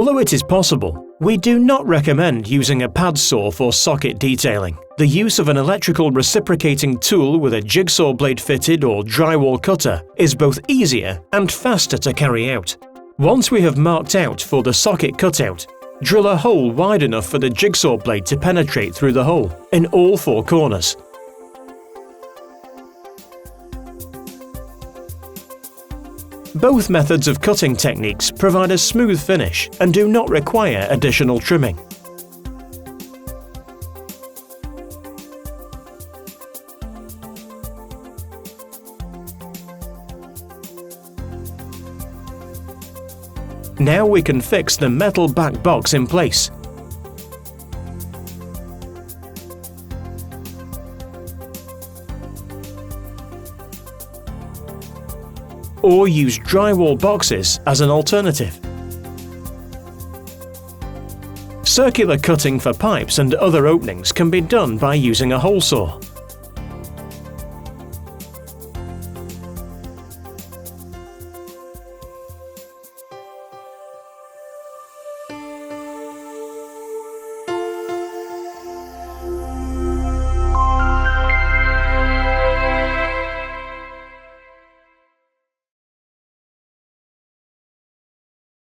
Although it is possible, we do not recommend using a pad saw for socket detailing. The use of an electrical reciprocating tool with a jigsaw blade fitted or drywall cutter is both easier and faster to carry out. Once we have marked out for the socket cutout, drill a hole wide enough for the jigsaw blade to penetrate through the hole in all 4 corners. Both methods of cutting techniques provide a smooth finish and do not require additional trimming. Now we can fix the metal back box in place. Or use drywall boxes as an alternative. Circular cutting for pipes and other openings can be done by using a hole saw.